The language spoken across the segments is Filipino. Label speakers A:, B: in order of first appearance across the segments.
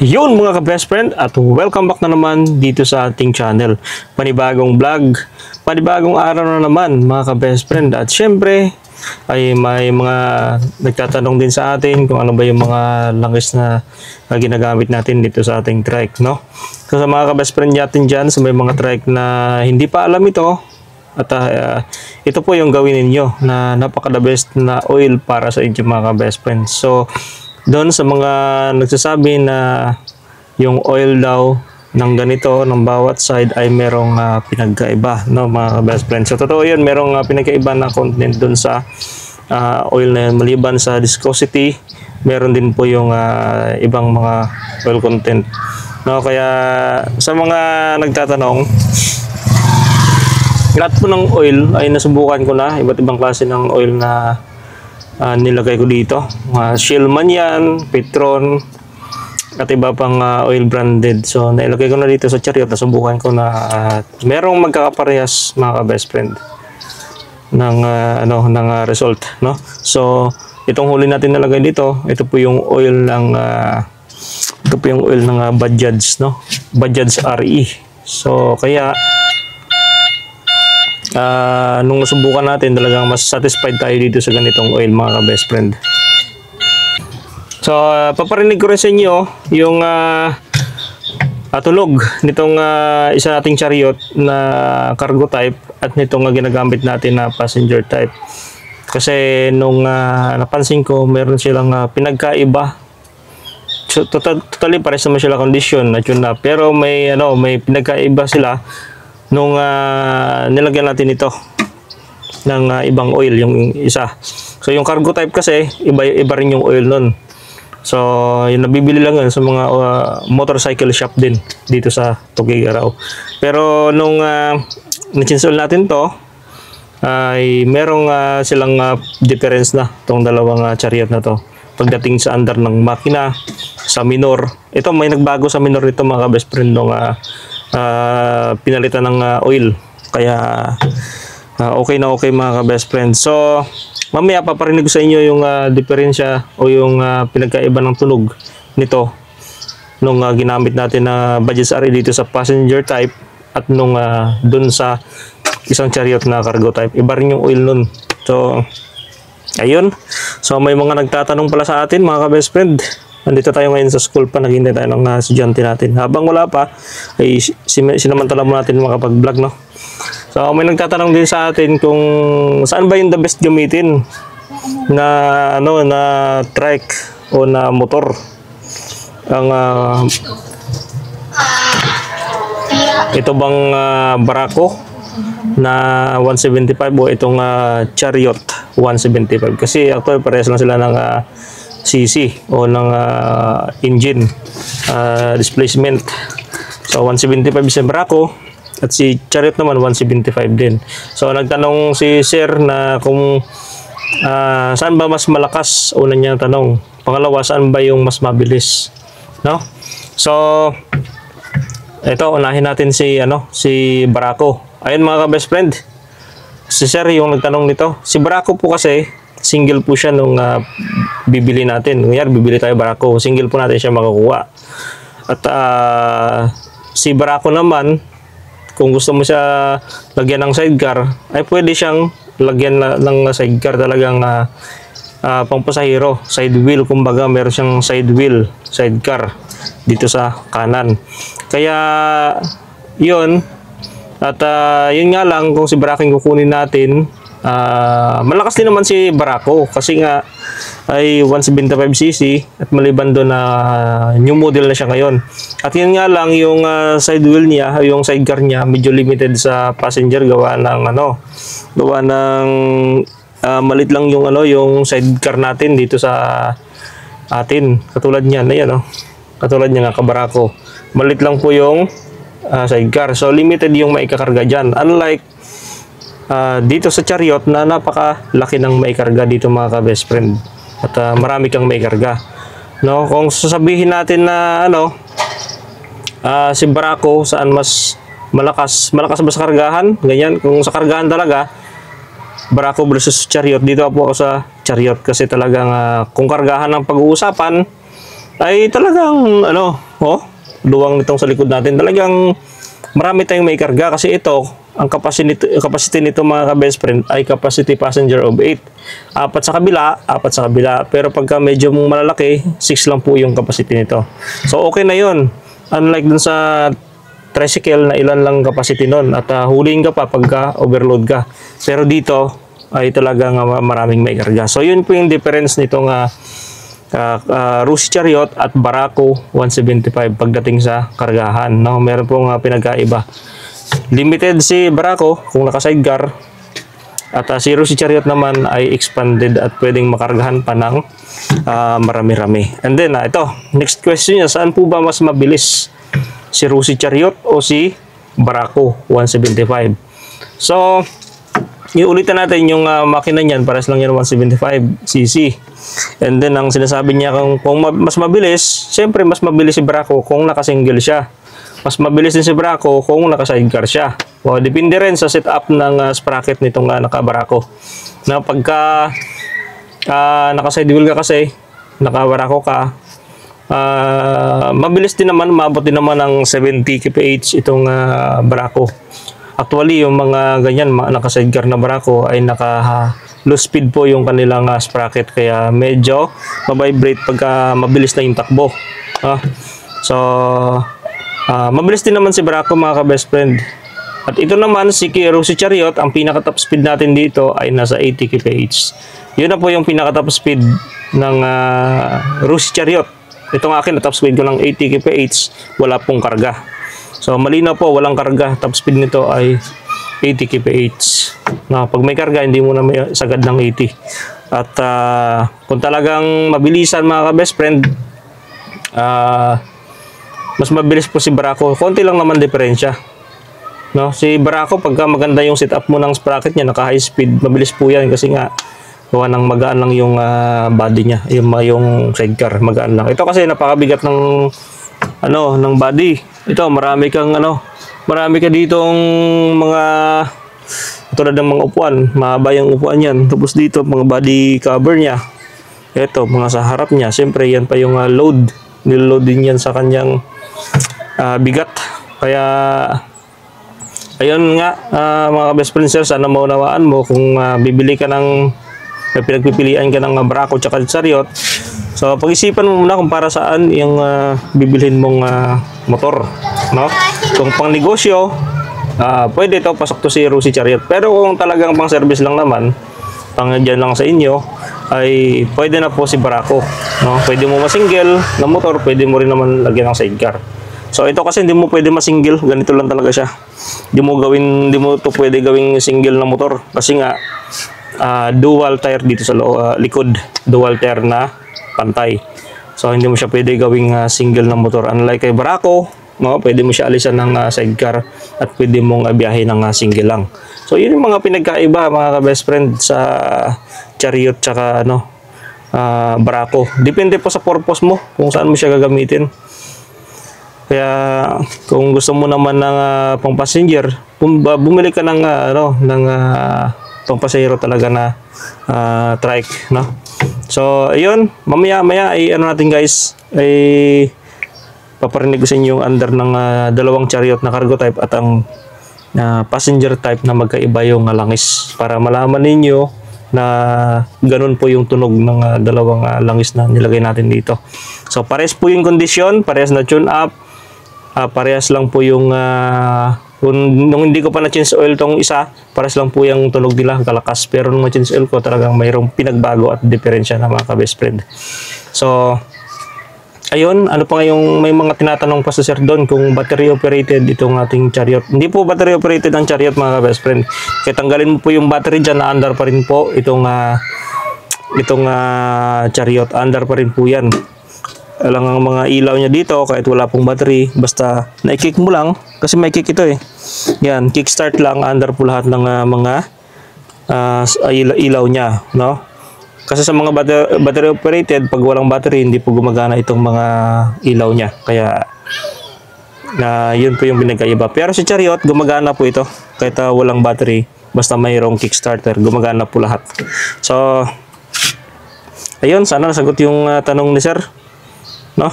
A: Yun mga ka-best friend, at welcome back na naman dito sa ating channel. Panibagong vlog, panibagong araw na naman mga ka-best friend. At syempre ay may mga nagtatanong din sa atin kung ano ba yung mga langis na ginagamit natin dito sa ating trike, no? So sa mga ka-best friend natin dyan, sa may mga trike na hindi pa alam ito, at ito po yung gawin ninyo na napaka-the best na oil para sa inyo mga ka-best friend. So doon sa mga nagsasabi na yung oil daw ng ganito, ng bawat side ay merong pinagkaiba, no mga best friends. So totoo yun, merong pinagkaiba na content doon sa oil na yun. Maliban sa viscosity, meron din po yung ibang mga oil content. No, kaya sa mga nagtatanong, lahat po ng oil ay nasubukan ko na, iba't ibang klase ng oil na nilagay ko dito. Shell man yan, Petron, at iba pang oil branded. So nailagay ko na dito sa chariot, nasubukan ko na merong magkakaparehas mga ka-best friend ng result, no? So itong huli natin nalagay dito, ito po yung oil ng Bajaj, no? Bajaj RE. So kaya nung nasubukan natin, talagang mas satisfied tayo dito sa ganitong oil mga ka-best friend. So paparinig ko rin sa inyo yung tunog nitong isa nating chariot na cargo type at nitong ginagamit natin na passenger type. Kasi nung napansin ko, meron silang pinagkaiba. So, totally pares naman sila condition at yun na, pero may pinagkaiba sila nung nilagyan natin ito ng ibang oil, yung isa. So yung cargo type kasi iba rin yung oil nun. So yung nabibili lang yun sa mga motorcycle shop din dito sa Tuguegarao. Pero nung na-install natin to, ay merong silang difference na tong dalawang chariot na to pagdating sa andar ng makina, sa minor. Ito may nagbago sa minor nito mga best friend nung pinalitan ng oil. Kaya okay na okay mga ka-best friend. So mamaya paparinig ko sa inyo yung diferensya o yung pinagkaiba ng tunog nito nung ginamit natin na Bajaj RE dito sa passenger type at nung dun sa isang chariot na cargo type. Iba rin yung oil nun. So ayun. So may mga nagtatanong pala sa atin mga ka-best friend. Nandito tayo ngayon sa school pa, naghihintay tayo ng estudyante natin. Habang wala pa, ay sinamantala mo natin makapag-vlog, no? So, may nagtatanong din sa atin kung saan ba yung the best gamitin na trike o na motor. Ang ito bang Barako na 175 o itong Chariot 175? Kasi actually parehas lang sila ng CC o ng engine displacement. So 175 si Barako at si Chariot naman 175 din. So nagtanong si Sir na kung saan ba mas malakas, una niya tanong. Pangalawa, saan ba yung mas mabilis, no? So ito, unahin natin si Barako. Ayun mga ka-best friend, si Sir yung nagtanong nito. Si Barako po kasi single po siya nung bibili natin. Ngayon, bibili tayo Barako. Single po natin siya makukuha. At si Barako naman, kung gusto mo siya lagyan ng sidecar, ay pwede siyang lagyan ng sidecar talagang pangpasahero. Side wheel, kumbaga meron siyang side wheel, sidecar dito sa kanan. Kaya, yun. At yun nga lang, kung si Barako yung kukunin natin, malakas din naman si Barako kasi nga ay 175cc at maliban doon na new model na siya ngayon. At yun nga lang, yung side wheel niya, yung sidecar niya medyo limited sa passenger gawa ng malit lang yung yung sidecar natin dito sa atin. Katulad niyan, ayan katulad niya nga ka-Barako. Malit lang po yung sidecar. So limited yung maikakarga diyan. Unlike dito sa Chariot na napakalaki ng maikarga dito mga ka-best friend. At marami kang maikarga. No, kung sasabihin natin na si Barako saan mas malakas ba sa kargahan? Ganyan, kung sa kargahan talaga, Barako versus Chariot. Dito po ako sa Chariot kasi talagang kung kargahan ng pag-uusapan, ay talagang luwang nitong sa likod natin. Talagang marami tayong may karga kasi ito, ang capacity nito mga ka-best friend ay capacity passenger of 8. 4 sa kabila. Pero pagka medyo malalaki, 6 lang po yung capacity nito. So okay na yun. Unlike dun sa tricycle na ilan lang capacity nun at huliin ka pa pagka overload ka. Pero dito ay talagang maraming may karga. So yun po yung difference nitong Rusi Chariot at Barako 175 pagdating sa kargahan. No? Meron pong pinagkaiba. Limited si Barako kung naka-sidecar at si Rusi Chariot naman ay expanded at pwedeng makargahan pa ng marami-rami. And then ito, next question niya, saan po ba mas mabilis? Si Rusi Chariot o si Barako 175? So, iulitan natin yung makina niyan, pares lang yan 175cc. And then ang sinasabi niya kung mas mabilis, siyempre mas mabilis si Barako kung naka-single siya. Mas mabilis din si Barako kung naka-sidecar siya. Well, depende rin sa setup ng sprocket nitong naka-Barako. Na pagka naka-side wheel ka kasi, naka-Barako ka, mabilis din naman, maabot din naman ng 70 kph itong Barako. Actually, yung mga ganyan, naka-sidecar na Barako ay naka-low speed po yung kanilang sprocket. Kaya medyo mabibrate pagka mabilis na yung takbo. So, mabilis din naman si Barako mga ka-best friend. At ito naman, si Rusi Chariot, ang pinaka-top speed natin dito ay nasa 80 kph. Yun na po yung pinaka-top speed ng Rusi Chariot. Itong akin, top speed ko ng 80 kph, wala pong karga. So, malinaw po, walang karga. Top speed nito ay 80 kph. Pag may karga, hindi mo na may sagad ng 80. At kung talagang mabilisan mga ka-best friend, mas mabilis po si Barako. Konti lang naman diferensya. Si Barako, pagka maganda yung setup mo ng sprocket niya, naka high speed, mabilis po yan kasi nga gawa ng magaan lang yung body niya, yung sidecar, magaan lang. Ito kasi napakabigat ng ng body. Ito, marami ka ditong mga tulad ng mga upuan, mahaba yung upuan yan. Tapos dito, mga body cover niya. Ito, mga sa harap niya. Siyempre, yan pa yung load. Niload din yan sa kanyang bigat. Kaya, ayun nga, mga best friends, sana maunawaan mo kung bibili ka pinagpipilian ka ng Barako tsaka Chariot. So, pag-isipan mo muna kung para saan yung bibilhin mong motor. Kung pang negosyo, pwede ito, pasok to si Rusi Chariot. Pero kung talagang pang service lang naman, pang dyan lang sa inyo, ay pwede na po si Barako. Pwede mo masingle na motor, pwede mo rin naman lagyan ng sidecar. So, ito kasi hindi mo pwede masingle, ganito lang talaga siya. Hindi mo to pwede gawing single na motor kasi nga dual tire dito sa likod, dual tire na pantay. So hindi mo siya pwede gawing single na motor. Unlike kay Barako, pwede mo siya alisan ng sidecar at pwede mong biyahe ng single lang. So yun yung mga pinagkaiba mga ka-best friend sa Chariot tsaka Barako. Depende po sa purpose mo kung saan mo siya gagamitin. Kaya kung gusto mo naman ng pang passenger, bumili ka ng pang pasahero talaga na trike, So, ayun, mamaya ay natin guys, ay paparinig ko sa inyo yung under ng dalawang Chariot na cargo type at ang passenger type na magkaiba yung langis para malaman ninyo na ganun po yung tunog ng dalawang langis na nilagay natin dito. So, parehas po yung kondisyon, parehas na tune up, parehas lang po yung nung hindi ko pa na-change oil tong isa, pares lang po yung tunog nila, kalakas. Pero nung ma-change oil ko, talagang mayroong pinagbago at diferensya na mga ka-best friend. So, ayun, ano pa nga yung may mga tinatanong pa sa sir doon kung battery operated itong ating Chariot. Hindi po battery operated ang Chariot mga ka-best friend. Kaya tanggalin mo po yung battery dyan, na under pa rin po itong Chariot. Under pa rin po yan. Lang ang mga ilaw niya dito kahit wala pong battery, basta na-kick mo lang kasi may kick ito yan, kickstart lang, under po lahat ng mga ilaw niya, kasi sa mga battery operated, pag walang battery hindi po gumagana itong mga ilaw niya, kaya yun po yung pinagkaiba. Pero si Chariot gumagana po ito kahit walang battery, basta mayroong kickstarter, gumagana po lahat. So ayun, sana nasagot yung tanong ni sir. no?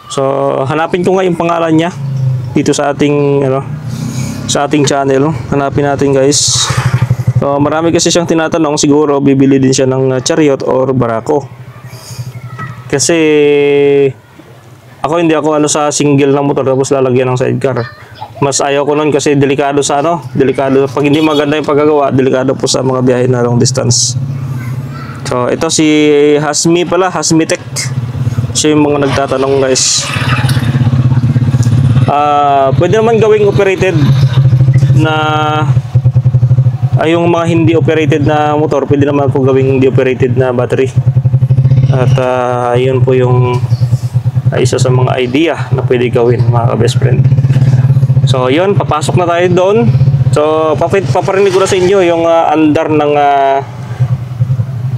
A: So hanapin ko nga yung pangalan niya dito sa ating sa ating channel. Hanapin natin, guys. So marami kasi siyang tinatanong, siguro bibili din siya ng Chariot or Barako. Kasi hindi ako sa single na motor tapos lalagyan ng sidecar. Mas ayaw ko nun kasi delikado sa delikado pag hindi maganda yung paggagawa, delikado po sa mga biyahe na long distance. So ito si Hasmi pala, Hasmitech. Siya yung mga nagtatanong, guys. Pwede naman gawing operated na yung mga hindi operated na motor, pwede naman po gawing hindi operated na battery. At yun po yung isa sa mga idea na pwede gawin, mga ka-best friend. So yun, papasok na tayo doon. So paparinig ko na sa inyo yung andar ng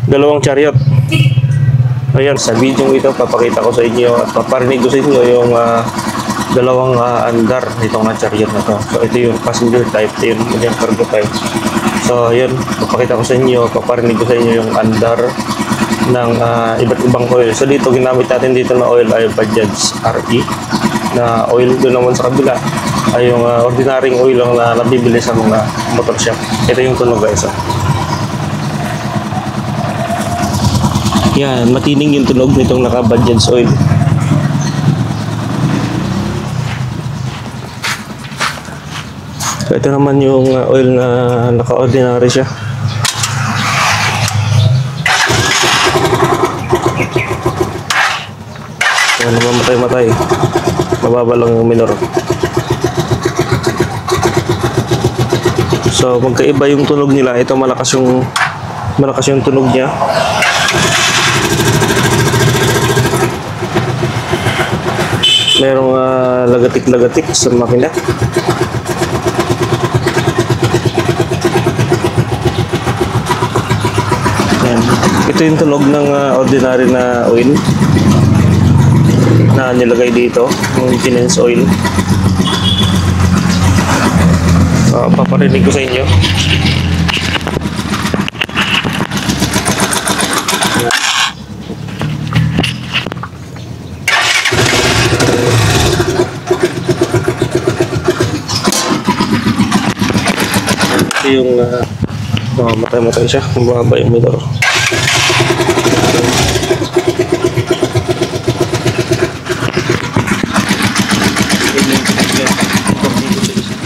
A: dalawang Chariot. Ayan, sa video ito papakita ko sa inyo at paparinig ko sa inyo yung dalawang andar nitong Chariot na to. So ito yung passenger type, ito yung cargo type. So yun, papakita ko sa inyo, paparinig ko sa inyo yung andar ng iba't ibang oil. So dito ginamit natin dito na oil ay Bajaj RE na oil. Doon naman sa kabila ay yung ordinaryong oil lang na nabibili sa mga motor shop. Ito yung tunog, guys. Yan, matining yung tunog nitong naka-Bajaj oil. So ito naman yung oil na naka-ordinary siya. Yan, namamatay-matay. Mababa lang yung minor. So magkaiba yung tunog nila. Ito malakas yung tunog niya. Merong lagatik-lagatik sa makina. Yan. Ito yung tunog ng ordinary na oil na nilagay dito, yung maintenance oil. Paparinig ko sa inyo. Ito yung matay-matay siya, mababa yung motor.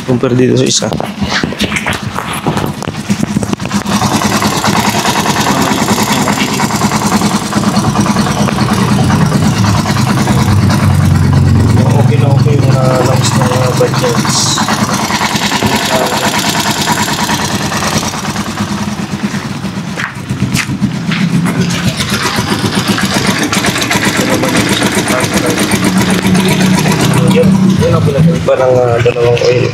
A: Compare dito sa isa. Okay na okay yung lakas ng Bajaj. Yun ang pinagkaiba ng dalawang oil.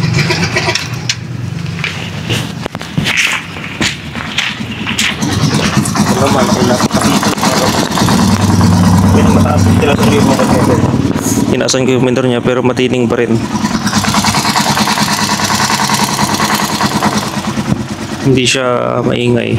A: Ito naman sila inaasan ko yung motor niya pero matining pa rin. Hindi siya maingay.